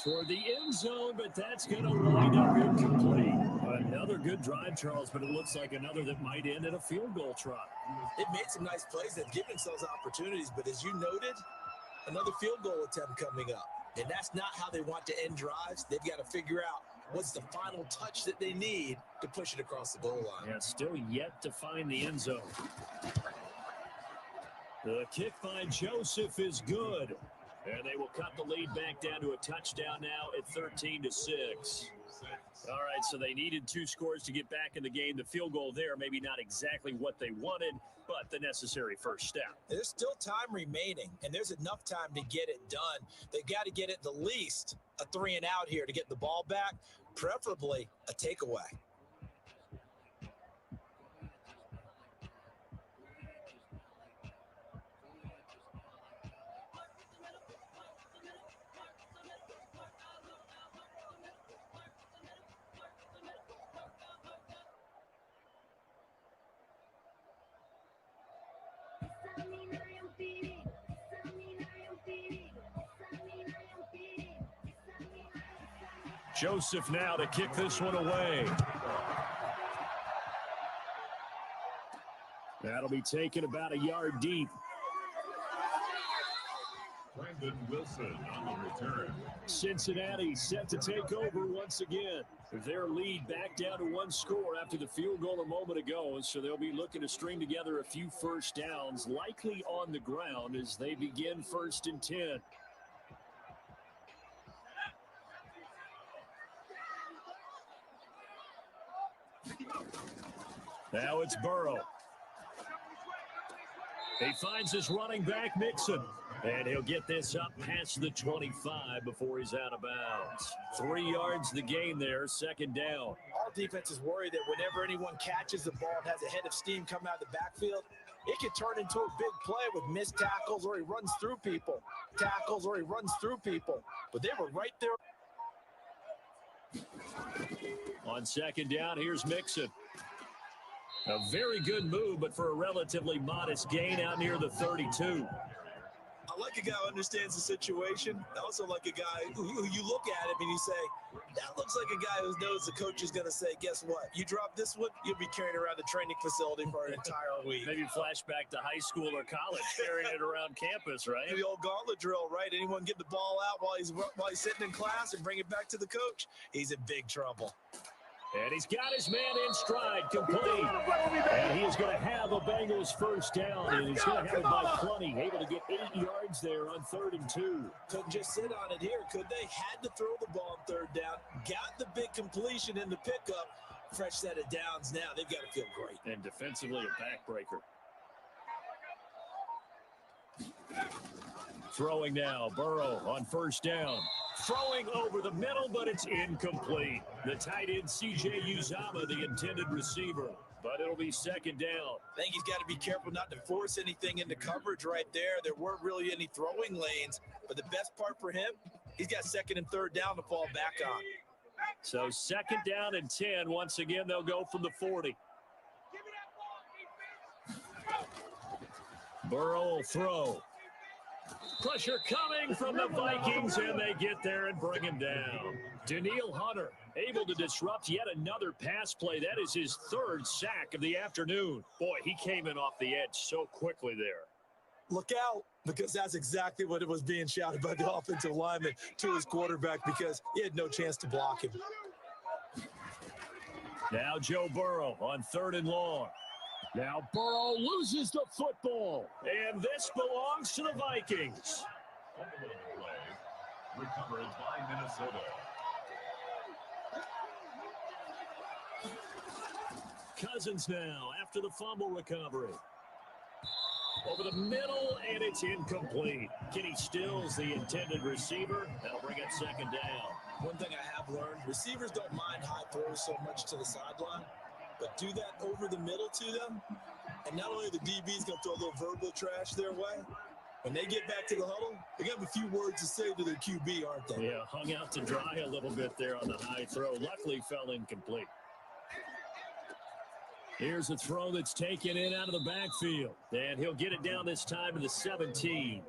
Toward the end zone, but that's going to wind up incomplete. Another good drive, Charles, but it looks like another that might end in a field goal try. They've made some nice plays. They've given themselves opportunities, but as you noted, another field goal attempt coming up. And that's not how they want to end drives. They've got to figure out what's the final touch that they need to push it across the goal line. Yeah, still yet to find the end zone. The kick by Joseph is good. And they will cut the lead back down to a touchdown now at 13-6. All right, so they needed 2 scores to get back in the game. The field goal there, maybe not exactly what they wanted, but the necessary first step. There's still time remaining, and there's enough time to get it done. They've got to get it at least a 3 and out here to get the ball back, preferably a takeaway. Joseph now to kick this one away. That'll be taken about a yard deep. Brandon Wilson on the return. Cincinnati set to take over once again. Their lead back down to 1 score after the field goal a moment ago, so they'll be looking to string together a few first downs, likely on the ground as they begin 1st and 10. Now it's Burrow. He finds his running back, Mixon. And he'll get this up past the 25 before he's out of bounds. 3 yards the gain there, 2nd down. All defenses worry that whenever anyone catches the ball and has a head of steam come out of the backfield, it can turn into a big play with missed tackles or he runs through people. But they were right there. On 2nd down, here's Mixon. A very good move, but for a relatively modest gain out near the 32. I like a guy who understands the situation. I also like a guy who you look at him and you say, that looks like a guy who knows the coach is going to say, guess what? You drop this one, you'll be carrying around the training facility for an entire week. Maybe flashback to high school or college, carrying it around campus, right? The old gauntlet drill, right? Anyone get the ball out while he's sitting in class and bring it back to the coach, he's in big trouble. And he's got his man in stride, complete. And he is going to have a Bengals first down, and he's going to have it by plenty. Able to get 8 yards there on 3rd and 2. Couldn't just sit on it here, could they? Had to throw the ball on 3rd down. Got the big completion in the pickup. Fresh set of downs now. They've got to feel great. And defensively, a backbreaker. Throwing now, Burrow on 1st down. Throwing over the middle, but it's incomplete. The tight end, C.J. Uzomah, the intended receiver. But it'll be 2nd down. I think he's got to be careful not to force anything into coverage right there. There weren't really any throwing lanes. But the best part for him, he's got 2nd and 3rd down to fall back on. So 2nd down and 10. Once again, they'll go from the 40. Burrow will throw. Pressure coming from the Vikings, and they get there and bring him down. Danielle Hunter able to disrupt yet another pass play. That is his 3rd sack of the afternoon. Boy, he came in off the edge so quickly there. Look out, because that's exactly what it was being shouted by the offensive lineman to his quarterback, because he had no chance to block him. Now Joe Burrow on 3rd and long. Now Burrow loses the football, and this belongs to the Vikings. Recovered by Minnesota. Cousins now after the fumble recovery. Over the middle, and it's incomplete. Kenny Stills, the intended receiver. That'll bring up 2nd down. One thing I have learned, receivers don't mind high throws so much to the sideline, but do that over the middle to them, and not only the DB's going to throw a little verbal trash their way, when they get back to the huddle, they got a few words to say to their QB, aren't they? Yeah, hung out to dry a little bit there on the high throw. Luckily, fell incomplete. Here's a throw that's taken in out of the backfield, and he'll get it down this time to the 17.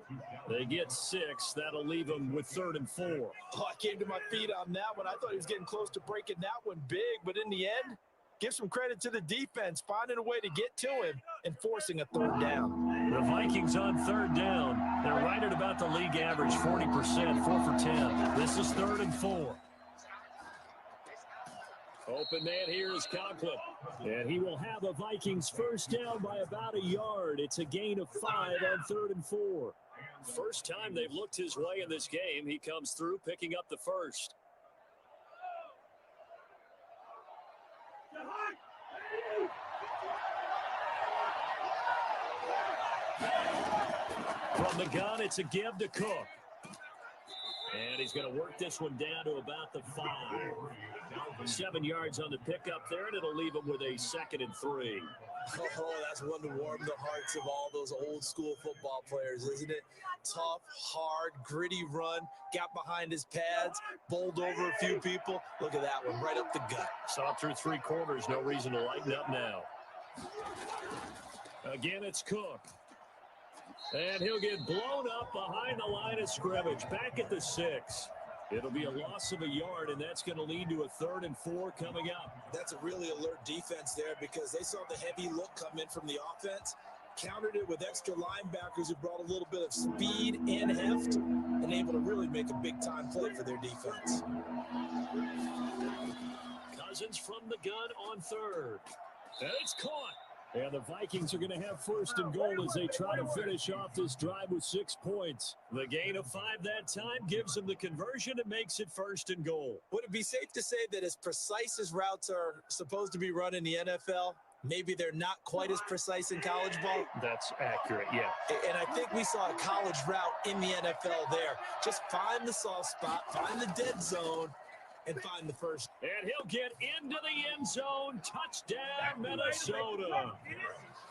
They get 6. That'll leave him with 3rd and 4. Oh, I came to my feet on that one. I thought he was getting close to breaking that one big, but in the end, give some credit to the defense, finding a way to get to him and forcing a 3rd down. The Vikings on 3rd down. They're right at about the league average, 40%, 4 for 10. This is 3rd and 4. Open man here is Conklin. And he will have a Vikings first down by about a yard. It's a gain of 5 on 3rd and 4. First time they've looked his way in this game. He comes through picking up the first. From the gun, it's a give to Cook. And he's going to work this one down to about the 5. 7 yards on the pickup there, and it'll leave him with a 2nd and 3. Oh, that's one to warm the hearts of all those old school football players, isn't it? Tough, hard, gritty run, got behind his pads, bowled over a few people. Look at that one, right up the gut. Saw through 3 quarters, no reason to lighten up now. Again, it's Cook. And he'll get blown up behind the line of scrimmage, back at the 6. It'll be a loss of a yard, and that's going to lead to a 3rd and 4 coming up. That's a really alert defense there because they saw the heavy look come in from the offense, countered it with extra linebackers who brought a little bit of speed and heft, and able to really make a big-time play for their defense. Cousins from the gun on 3rd. And it's caught. And the Vikings are going to have 1st and goal as they try to finish off this drive with 6 points. The gain of 5 that time gives them the conversion and makes it 1st and goal. Would it be safe to say that as precise as routes are supposed to be run in the NFL, maybe they're not quite as precise in college ball? That's accurate, yeah. And I think we saw a college route in the NFL there. Just find the soft spot, find the dead zone, and find the first. And he'll get into the end zone. Touchdown, Minnesota.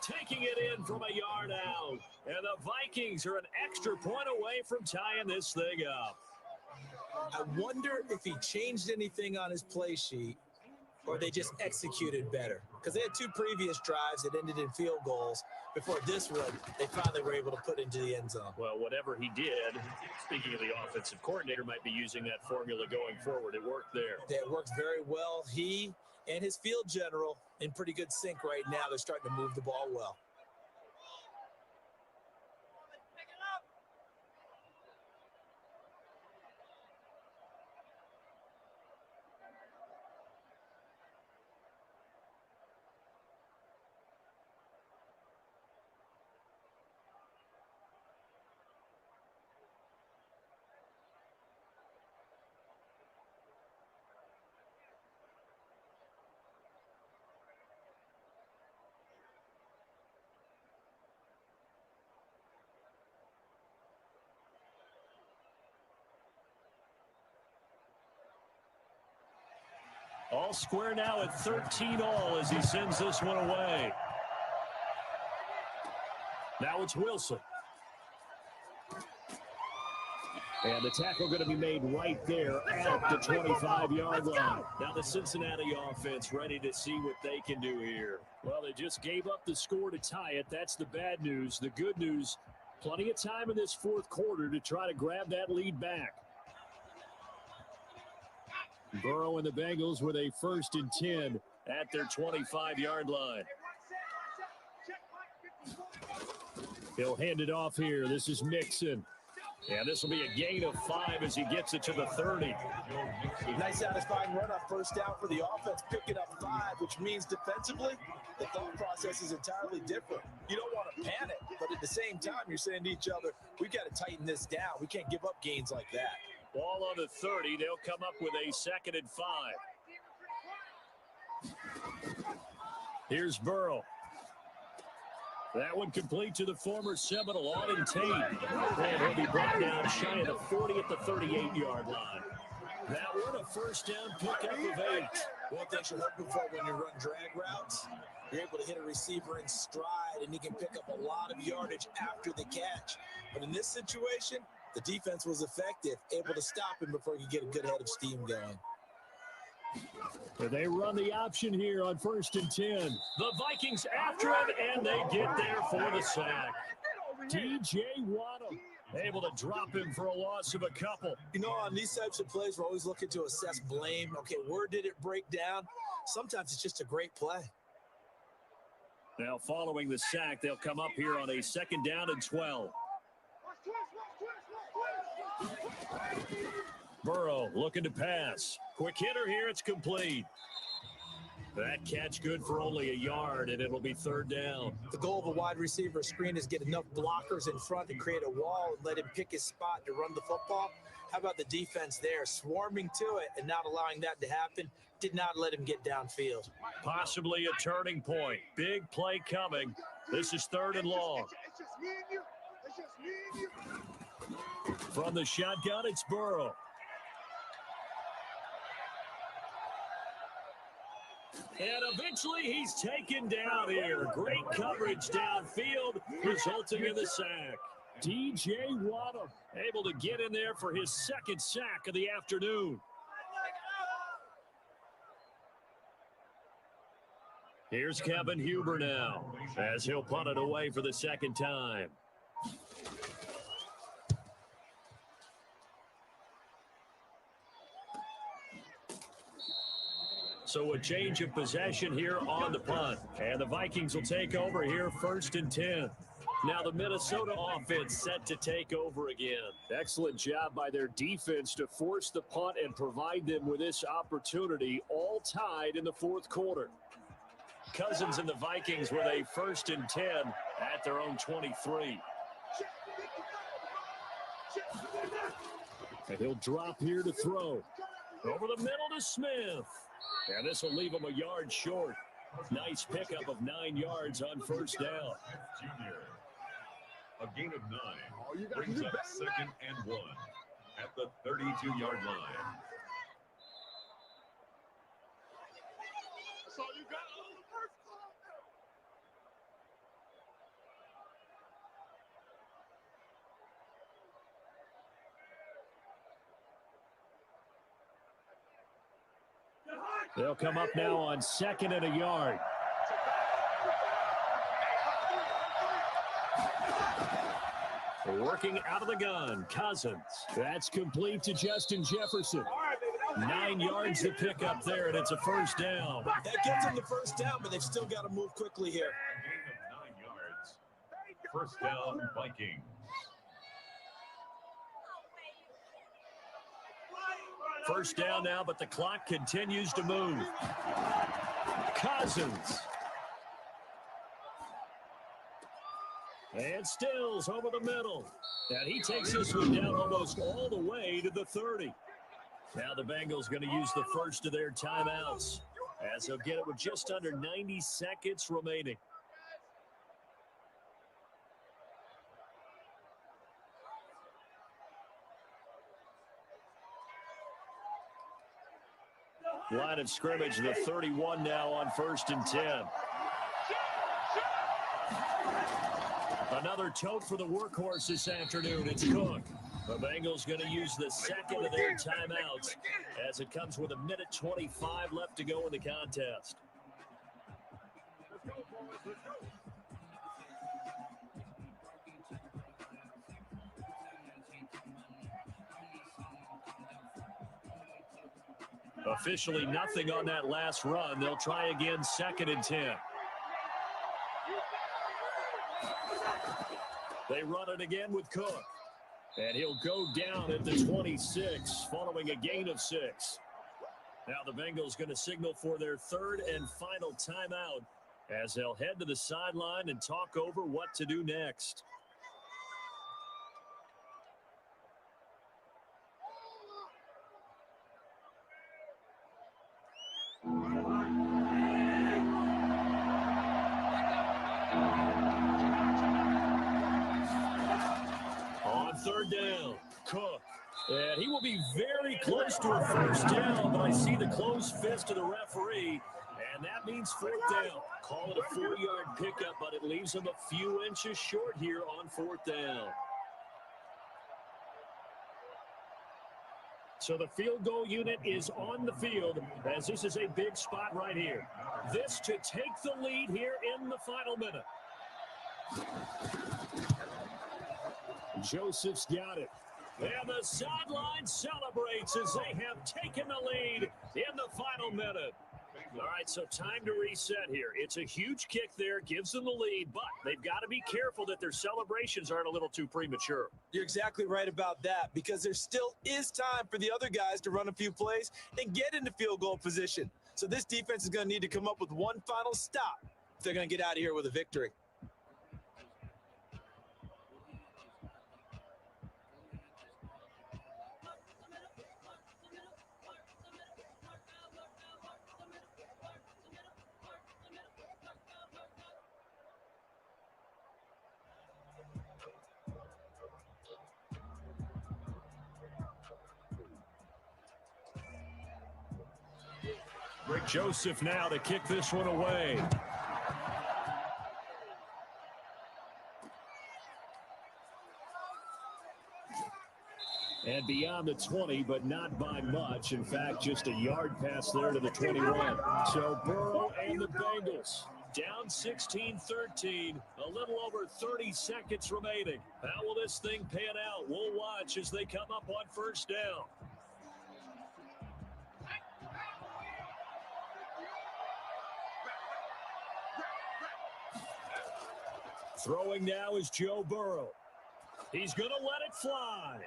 Taking it in from a yard out. And the Vikings are an extra point away from tying this thing up. I wonder if he changed anything on his play sheet or they just executed better. Because they had 2 previous drives that ended in field goals. before this one, they finally were able to put into the end zone. Well, whatever he did, speaking of the offensive coordinator, might be using that formula going forward. It worked there. It worked very well. He and his field general in pretty good sync right now. They're starting to move the ball well. All square now at 13-all as he sends this one away. Now it's Wilson. And the tackle going to be made right there at the 25-yard line. Now the Cincinnati offense ready to see what they can do here. Well, they just gave up the score to tie it. That's the bad news. The good news, plenty of time in this fourth quarter to try to grab that lead back. Burrow and the Bengals with a 1st and 10 at their 25-yard line. He'll hand it off here. This is Mixon. And this will be a gain of 5 as he gets it to the 30. Nice satisfying run on first down for the offense, picking up 5, which means defensively, the thought process is entirely different. You don't want to panic, but at the same time, you're saying to each other, we've got to tighten this down. We can't give up gains like that. Ball on the 30. They'll come up with a 2nd and 5. Here's Burrow. That one complete to the former Seminole, Auden Tate. And he'll be brought down shy of the 40 at the 38-yard line. That one a first down pickup of 8. One thing you're looking for when you run drag routes, you're able to hit a receiver in stride, and he can pick up a lot of yardage after the catch. But in this situation, the defense was effective, able to stop him before he could get a good head of steam going. They run the option here on 1st and 10. The Vikings after him, and they get there for the sack. DJ Waddle able to drop him for a loss of a couple. You know, on these types of plays, we're always looking to assess blame. Okay, where did it break down? Sometimes it's just a great play. Now, following the sack, they'll come up here on a 2nd down and 12. Burrow looking to pass. Quick hitter here. It's complete. That catch good for only a yard, and it'll be 3rd down. The goal of a wide receiver screen is get enough blockers in front to create a wall and let him pick his spot to run the football. How about the defense there, swarming to it and not allowing that to happen? Did not let him get downfield. Possibly a turning point. Big play coming. This is 3rd and long. From the shotgun, it's Burrow. And eventually he's taken down here. Great coverage downfield, resulting in the sack. DJ Waddle able to get in there for his 2nd sack of the afternoon. Here's Kevin Huber now, as he'll punt it away for the 2nd time. So a change of possession here on the punt. And the Vikings will take over here 1st and 10. Now the Minnesota offense set to take over again. Excellent job by their defense to force the punt and provide them with this opportunity, all tied in the 4th quarter. Cousins and the Vikings with a 1st and 10 at their own 23. And he'll drop here to throw. Over the middle to Smith. And this will leave him a yard short. Nice pickup of 9 yards on 1st down. Junior. A gain of 9 brings up 2nd and 1 at the 32-yard line. That's all you got. They'll come up now on 2nd and a yard. Working out of the gun, Cousins. That's complete to Justin Jefferson. 9 yards to pick up there, and it's a first down. That gets them the first down, but they've still got to move quickly here. Gain of 9 yards. First down, Vikings. First down now, but the clock continues to move. Cousins. And Stills over the middle. And he takes this one down almost all the way to the 30. Now the Bengals going to use the first of their timeouts, as they'll get it with just under 90 seconds remaining. Line of scrimmage, the 31 now on 1st and 10. Another tote for the workhorse this afternoon. It's Cook. The Bengals going to use the second of their timeouts, as it comes with 1:25 left to go in the contest. Officially nothing on that last run. They'll try again, 2nd and 10. They run it again with Cook. And he'll go down at the 26 following a gain of 6. Now the Bengals going to signal for their 3rd and final timeout, as they'll head to the sideline and talk over what to do next. On 3rd down, Cook. And he will be very close to a first down, but I see the closed fist of the referee, and that means 4th down. Call it a 4-yard pickup, but it leaves him a few inches short here on 4th down. So the field goal unit is on the field, as this is a big spot right here. This to take the lead here in the final minute. Joseph's got it. And the sideline celebrates as they have taken the lead in the final minute. All right, so time to reset here. It's a huge kick there, gives them the lead, but they've got to be careful that their celebrations aren't a little too premature. You're exactly right about that, because there still is time for the other guys to run a few plays and get into field goal position. So this defense is going to need to come up with one final stop if they're going to get out of here with a victory. Joseph now to kick this one away. And beyond the 20, but not by much. In fact, just a yard pass there to the 21. So Burrow and the Bengals down 16-13, a little over 30 seconds remaining. How will this thing pan out? We'll watch as they come up on 1st down. Throwing now is Joe Burrow. He's going to let it fly.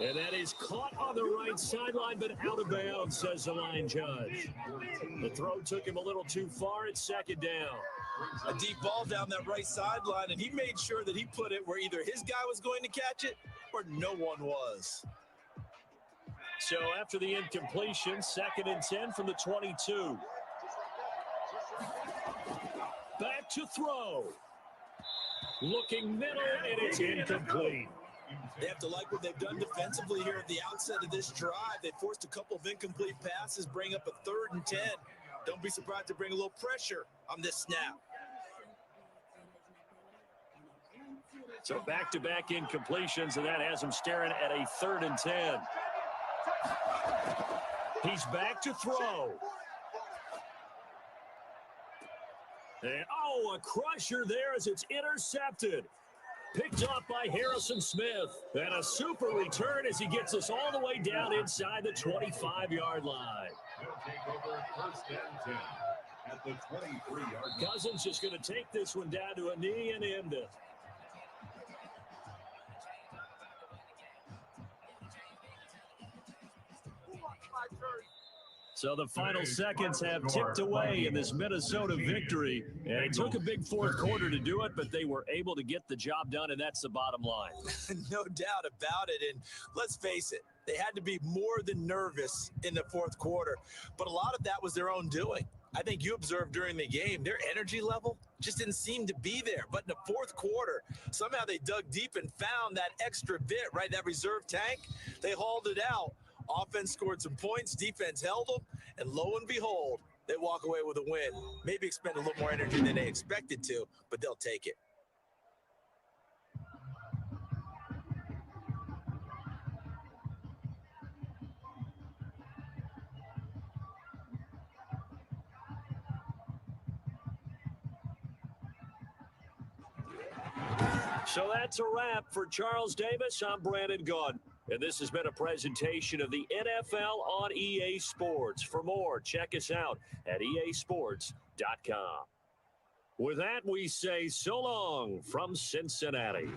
And that is caught on the right sideline, but out of bounds, says the line judge. The throw took him a little too far. It's 2nd down. A deep ball down that right sideline, and he made sure that he put it where either his guy was going to catch it or no one was. So after the incompletion, 2nd and 10 from the 22. Back to throw. Looking middle, and it's incomplete. They have to like what they've done defensively here at the outset of this drive. They forced a couple of incomplete passes, bring up a 3rd and 10. Don't be surprised to bring a little pressure on this snap. So back-to-back incompletions, and that has him staring at a 3rd and 10. He's back to throw. And, a crusher there as it's intercepted. Picked off by Harrison Smith. And a super return as he gets us all the way down inside the 25-yard line. They'll take over first and 10 at the 23-yard line. Cousins is going to take this one down to a knee and end it. So the final seconds have ticked away in this Minnesota victory. And it took a big fourth quarter to do it, but they were able to get the job done, and that's the bottom line. No doubt about it. And let's face it, they had to be more than nervous in the fourth quarter. But a lot of that was their own doing. I think you observed during the game, their energy level just didn't seem to be there. But in the fourth quarter, somehow they dug deep and found that extra bit, right? That reserve tank. They hauled it out. Offense scored some points. Defense held them. And lo and behold, they walk away with a win. Maybe expend a little more energy than they expected to, but they'll take it. So that's a wrap for Charles Davis. I'm Brandon Gaudin. And this has been a presentation of the NFL on EA Sports. For more, check us out at easports.com. With that, we say so long from Cincinnati.